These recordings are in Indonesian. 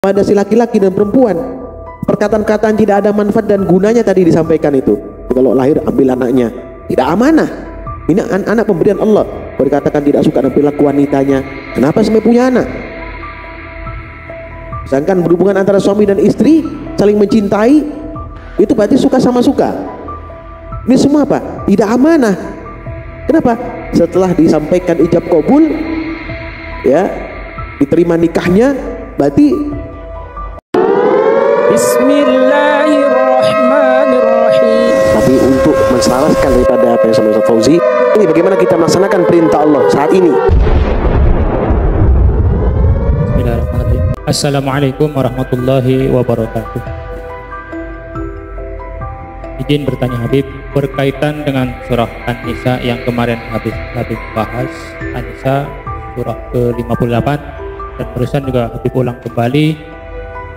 pada si laki-laki dan perempuan. Perkataan-perkataan tidak ada manfaat dan gunanya tadi disampaikan itu. Kalau lahir ambil anaknya, tidak amanah. Ini anak pemberian Allah. Kalau dikatakan tidak suka dengan perilaku wanitanya, kenapa sampai punya anak? Sedangkan berhubungan antara suami dan istri saling mencintai, itu berarti suka sama suka. Ini semua apa? Tidak amanah. Kenapa? Setelah disampaikan ijab kabul, ya, diterima nikahnya, berarti Bismillahirrahmanirrahim. tapi untuk menselaraskan daripada apa yang sama Ustaz Fauzi, ini bagaimana kita melaksanakan perintah Allah saat ini. Bismillahirrahmanirrahim. Assalamualaikum warahmatullahi wabarakatuh. Izin bertanya Habib, berkaitan dengan surah An-Nisa yang kemarin Habib bahas, An-Nisa surah ke-58, dan terusan juga Habib ulang kembali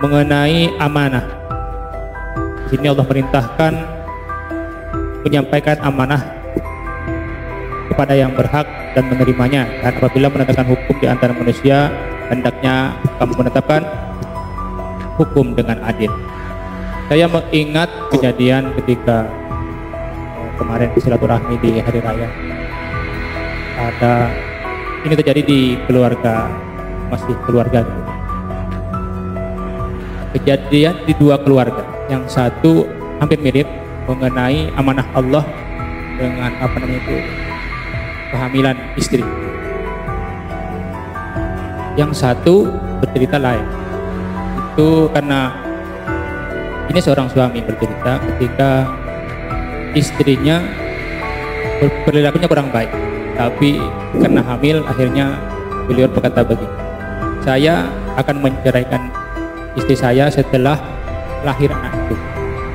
mengenai amanah. Di sini Allah merintahkan menyampaikan amanah kepada yang berhak dan menerimanya, dan apabila menegakkan hukum di antara manusia, hendaknya kamu menetapkan hukum dengan adil. Saya mengingat kejadian ketika kemarin silaturahmi di hari raya. Ini terjadi di keluarga, masih keluarga gitu. Kejadian di dua keluarga, yang satu hampir mirip mengenai amanah Allah dengan kehamilan istri. Yang satu bercerita lain. Itu karena ini seorang suami bercerita ketika istrinya perilakunya kurang baik, tapi karena hamil akhirnya beliau berkata begini, saya akan menceraikan istri saya setelah lahir anak itu.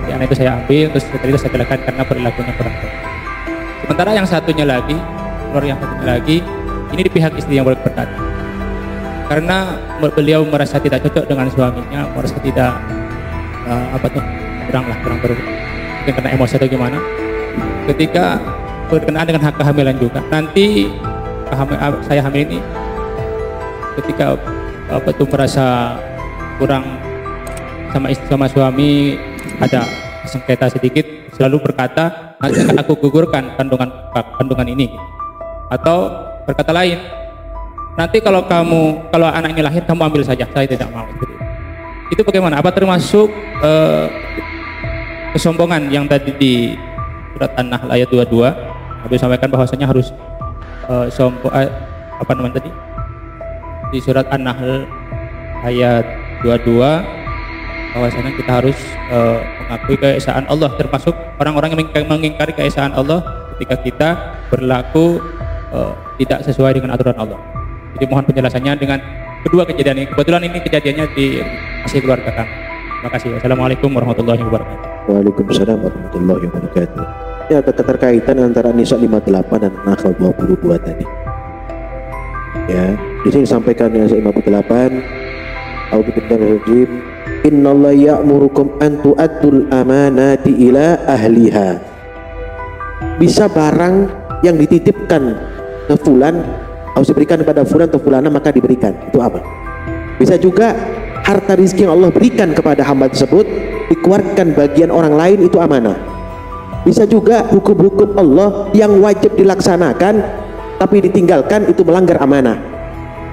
Jadi anak itu saya ambil, terus setelah itu saya ceraikan karena perilakunya kurang baik. Sementara yang satunya lagi, ini di pihak istri yang berkata, karena beliau merasa tidak cocok dengan suaminya, merasa tidak kurang mungkin karena emosi atau gimana. Ketika berkenaan dengan hak kehamilan juga, nanti saya hamil ini, ketika merasa kurang sama suami, ada sengketa sedikit, selalu berkata nanti akan aku gugurkan kandungan ini, atau berkata lain, nanti kalau anak ini lahir kamu ambil saja, saya tidak mau. Itu bagaimana? Apa termasuk kesombongan yang tadi di surat An-Nahl ayat 22 Habis sampaikan bahwasanya harus di surat An-Nahl ayat 22 bahwasanya kita harus mengakui keesaan Allah, termasuk orang-orang yang mengingkari keesaan Allah ketika kita berlaku tidak sesuai dengan aturan Allah. Jadi mohon penjelasannya dengan kedua kejadian ini. Kebetulan ini kejadiannya di masih keluarga kami. Terima kasih. Assalamualaikum warahmatullahi wabarakatuh. Waalaikumsalam warahmatullahi wabarakatuh. Ya, ada keterkaitan antara Nisa 58 dan Nahl 22 tadi. Ya, di sini disampaikan Nisa 58, A'udzubillahi Innallaha ya'murukum an tu'addul amanati ila ahliha. Bisa barang yang dititipkan ke fulan harus diberikan kepada fulan atau fulana, maka diberikan. Itu apa? Bisa juga harta rizki yang Allah berikan kepada hamba tersebut dikeluarkan bagian orang lain, itu amanah. Bisa juga hukum-hukum Allah yang wajib dilaksanakan tapi ditinggalkan, itu melanggar amanah.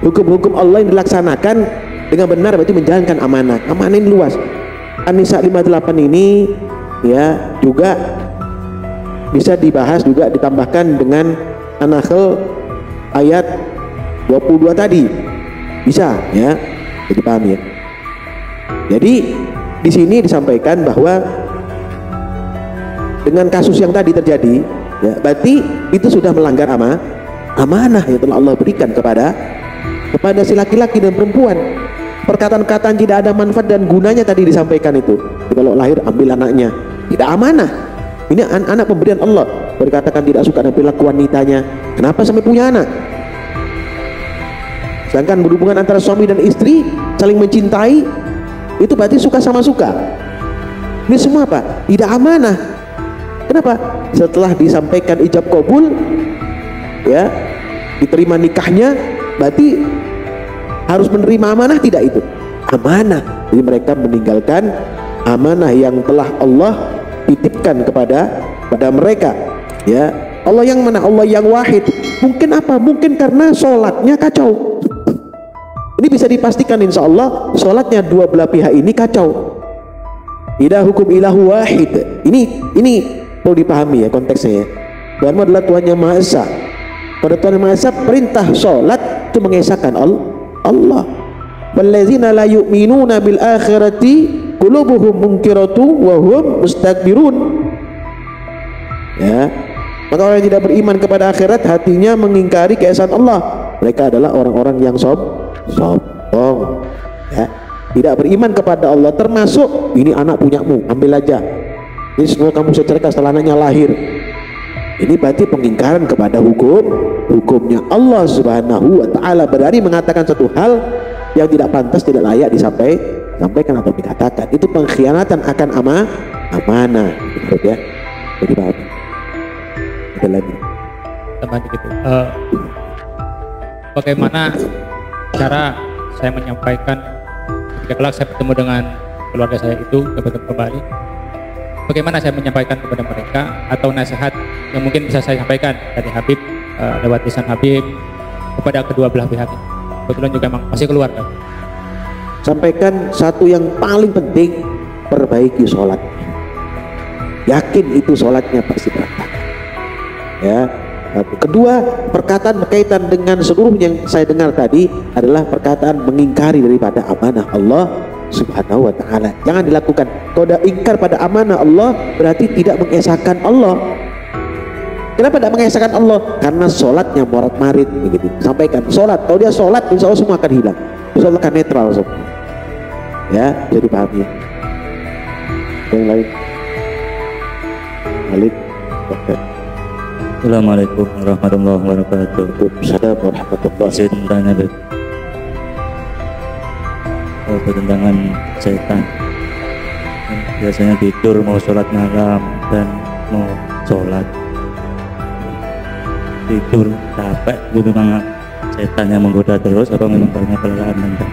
Hukum-hukum Allah yang dilaksanakan dengan benar berarti menjalankan amanah. Amanah ini luas. An-Nisa 58 ini ya juga bisa dibahas, juga ditambahkan dengan An-Nahl ayat 22 tadi. Bisa ya, jadi paham ya. Jadi di sini disampaikan bahwa dengan kasus yang tadi terjadi ya, berarti itu sudah melanggar amanah yang telah Allah berikan kepada si laki-laki dan perempuan. Perkataan-perkataan tidak ada manfaat dan gunanya tadi disampaikan itu. Kalau lahir ambil anaknya, tidak amanah. Ini anak pemberian Allah. Berkatakan tidak suka dengan perilaku wanitanya, kenapa sampai punya anak? Sedangkan berhubungan antara suami dan istri saling mencintai, itu berarti suka sama suka. Ini semua apa? Tidak amanah. Kenapa? Setelah disampaikan ijab kabul, ya, diterima nikahnya, berarti harus menerima amanah tidak itu? amanah. Jadi mereka meninggalkan amanah yang telah Allah titipkan kepada mereka. Ya, Allah yang mana? Allah yang wahid. Mungkin apa? Mungkin karena sholatnya kacau. Ini bisa dipastikan insya Allah sholatnya dua belah pihak ini kacau. Ilahukum ilahu wahid. Ini perlu dipahami ya konteksnya ya. Tuhanmu adalah Tuhan yang Maha Esa. Pada Tuhan yang Maha Esa perintah sholat itu mengesahkan Allah. Wallazina la yu'minuna bil akhirati qulubuhum munkiratu wa hum mustakbirun. Ya. Maka orang yang tidak beriman kepada akhirat hatinya mengingkari keesaan Allah. Mereka adalah orang-orang yang sombong. Ya. Tidak beriman kepada Allah termasuk ini anak punyamu, ambil aja. Ini semua kamu secerca setelah anaknya lahir. Ini berarti pengingkaran kepada hukumnya Allah Subhanahu wa taala, berani mengatakan satu hal yang tidak pantas, tidak layak disampaikan atau dikatakan. Itu pengkhianatan akan amanah. Ya. Jadi paham. Ada lagi. Tambah dikit. Bagaimana cara saya menyampaikan ketika kelak saya bertemu dengan keluarga saya itu bertemu kembali? Bagaimana saya menyampaikan kepada mereka atau nasihat yang mungkin bisa saya sampaikan dari Habib lewat lisan Habib kepada kedua belah pihak? Kebetulan juga memang masih keluarga. Sampaikan satu yang paling penting, perbaiki sholat. Yakin itu sholatnya pasti berantakan. Ya. Kedua, perkataan berkaitan dengan seluruh yang saya dengar tadi adalah perkataan mengingkari daripada amanah Allah Subhanahu wa ta'ala. Jangan dilakukan. Kalau udah ingkar pada amanah Allah berarti tidak mengesahkan Allah. Kenapa tidak mengesahkan Allah? Karena sholatnya morat marit begitu. Sampaikan sholat. Kalau dia sholat insya Allah semua akan hilang. Insya Allah akan netral semua. Ya, jadi pahami. Yang lain. Malik. Assalamualaikum warahmatullahi wabarakatuh. Waalaikumsalam warahmatullahi Saya tentang pertentangan setan. Biasanya tidur mau sholat malam dan mau sholat, tidur capek gitu, memang setan yang menggoda terus apa memang karena kelelahan mental?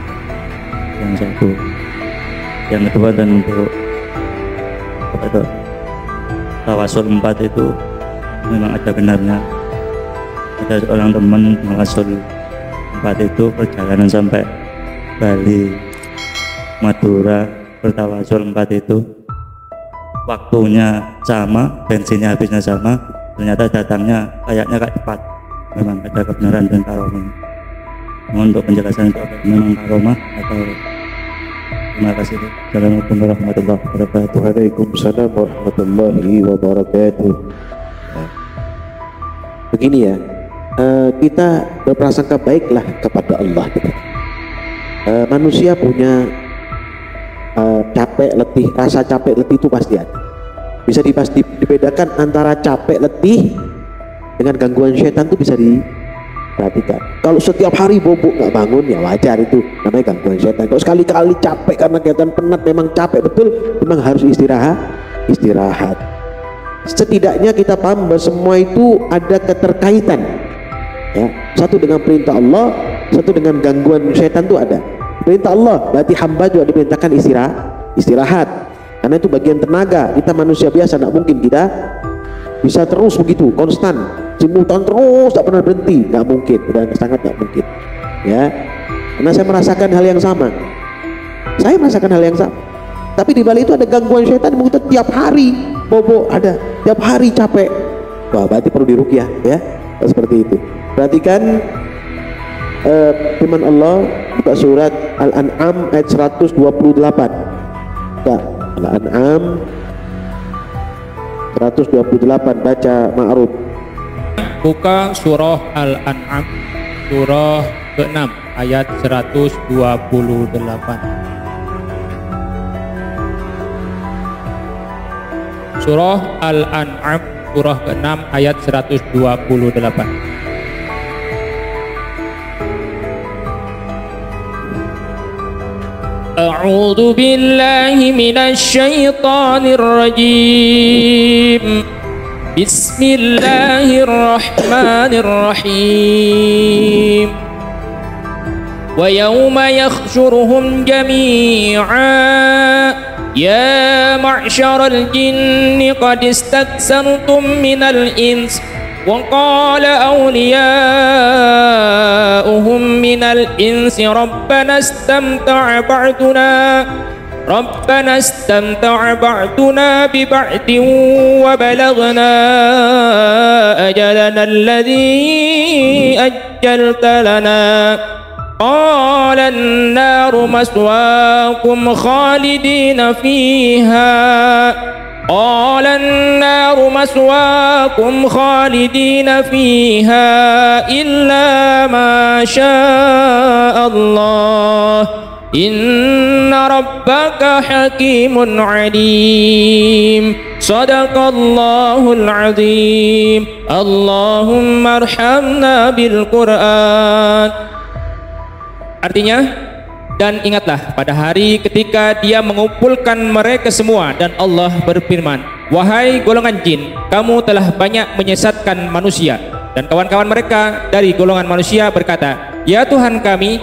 Yang satu. Yang kedua, dan untuk tawasul 4 itu memang ada benarnya. Ada seorang teman tawasul 4 itu perjalanan sampai Bali, Madura, bertawasul 4 itu waktunya sama, bensinnya habisnya sama, ternyata datangnya kayaknya gak cepat. Memang ada kebenaran dan karomah. Untuk penjelasan itu memang karomah atau? Terima kasih. Assalamualaikum warahmatullahi wabarakatuh. Waalaikumsalam warahmatullahi wabarakatuh. Begini ya, kita berprasangka baiklah kepada Allah. Manusia punya capek letih, rasa capek letih itu pasti ada. Bisa dibedakan antara capek letih dengan gangguan setan itu bisa diperhatikan. Kalau setiap hari bobok nggak bangun ya wajar, itu namanya gangguan setan. Kalau sekali-kali capek karena kegiatan penat, memang capek betul, memang harus istirahat. Setidaknya kita paham bahwa semua itu ada keterkaitan ya, satu dengan perintah Allah, satu dengan gangguan setan itu ada. Perintah Allah berarti hamba juga diperintahkan istirahat, karena itu bagian tenaga. Kita manusia biasa, tidak mungkin kita bisa terus begitu konstan simultan terus tak pernah berhenti, nggak mungkin, dan sangat nggak mungkin ya. Karena saya merasakan hal yang sama, tapi di balik itu ada gangguan setan. Mungkin tiap hari bobo ada, tiap hari capek. Wah, berarti perlu diruqyah ya. Seperti itu. Perhatikan firman Allah, buka surat Al-An'am ayat 128. Buka Al-An'am 128, baca ma'ruf. Buka surah Al-An'am surah ke-6 ayat 128. Surah Al-An'am surah ke-6 ayat 128. A'udzu billahi minasy syaithanir rajim. Bismillahirrahmanirrahim. ويوم يحشرهم جميعا يا معشر الجن قد استكثرتم من الإنس وقال أولياؤهم من الإنس ربنا استمتع بعضنا ببعض وبلغنا أجلنا الذي أجلت لنا قال النار مثواكم خالدين فيها إلا ما شاء الله إن ربك حكيم عليم صدق الله العظيم اللهم ارحمنا بالقرآن. Artinya, dan ingatlah pada hari ketika dia mengumpulkan mereka semua dan Allah berfirman, wahai golongan jin, kamu telah banyak menyesatkan manusia. Dan kawan-kawan mereka dari golongan manusia berkata, ya Tuhan kami,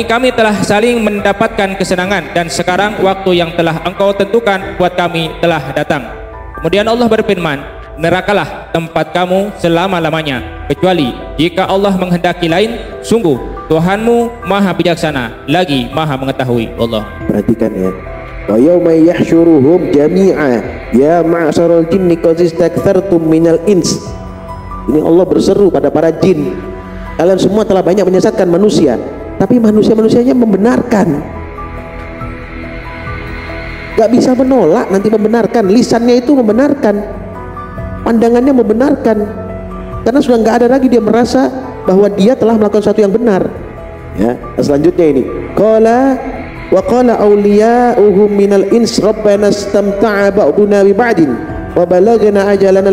kami telah saling mendapatkan kesenangan dan sekarang waktu yang telah Engkau tentukan buat kami telah datang. Kemudian Allah berfirman, nerakalah tempat kamu selama-lamanya, kecuali jika Allah menghendaki lain. Sungguh Tuhanmu maha bijaksana lagi maha mengetahui. Allah. Perhatikan ya. Wa yauma yahsyuruhum jami'a ya ma'syaral jinni qad istaktsartum minal ins. Ini Allah berseru pada para jin, kalian semua telah banyak menyesatkan manusia. Tapi manusia-manusianya membenarkan, gak bisa menolak, nanti membenarkan. Lisannya itu membenarkan, pandangannya membenarkan, karena sudah gak ada lagi dia merasa bahwa dia telah melakukan sesuatu yang benar. Ya, selanjutnya ini qala wa qala awliya'uhum minal ins rabbana istamta'a ba'duna bi ba'din wa balagna ajalana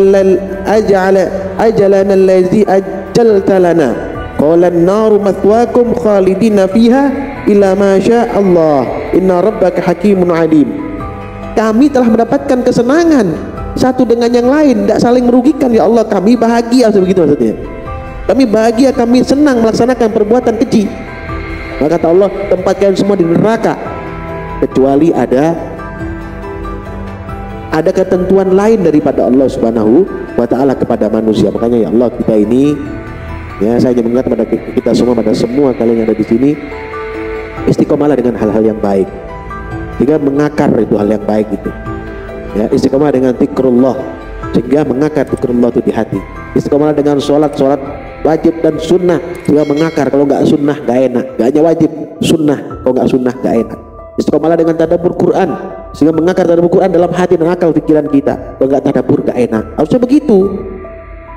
allazi ajjalta lana qala an-naru mathwaakum khalidina fiha illa ma syaa Allah inna rabbaka hakimun alim. Kami telah mendapatkan kesenangan satu dengan yang lain, tidak saling merugikan. Ya Allah, kami bahagia, begitu maksudnya. Kami bahagia, kami senang melaksanakan perbuatan keji. Maka kata Allah, tempat kalian semua di neraka, kecuali ada ketentuan lain daripada Allah Subhanahu wa ta'ala kepada manusia. Makanya ya Allah, kita ini, ya saya hanya mengingat pada kita semua, pada semua kalian yang ada di sini, istiqomalah dengan hal-hal yang baik, sehingga mengakar itu hal yang baik itu. Ya, istiqomah dengan zikrullah, sehingga mengakar zikrullah itu di hati. Istiqomah dengan sholat wajib dan sunnah, sehingga mengakar. Kalau nggak sunnah nggak enak, nggak hanya wajib, sunnah. Kalau nggak sunnah nggak enak. Istiqomah dengan tadabbur Quran, sehingga mengakar tadabbur Quran dalam hati dan akal pikiran kita. Kalau nggak tadabbur nggak enak. Harusnya begitu.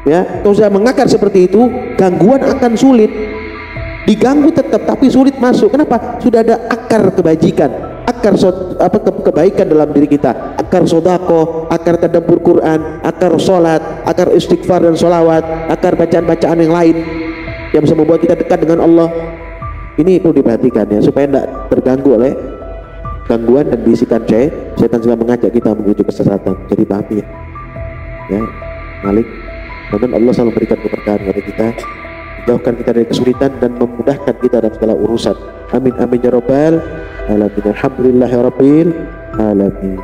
Ya, kalau sudah mengakar seperti itu, gangguan akan sulit. Diganggu tetap, tapi sulit masuk. Kenapa? Sudah ada akar kebajikan, akar kebaikan dalam diri kita, akar sodako, akar tadabbur Quran, akar sholat, akar istighfar dan sholawat, akar bacaan-bacaan yang lain yang bisa membuat kita dekat dengan Allah. Ini perlu diperhatikan ya, supaya tidak terganggu oleh gangguan dan bisikan setan sehingga mengajak kita menuju kesesatan. Jadi pahami ya, Malik. Namun Allah selalu memberikan keberkahan kepada kita, jauhkan kita dari kesulitan dan memudahkan kita dalam segala urusan. Amin amin ya rabbal alamin. Alhamdulillahirabbil alamin.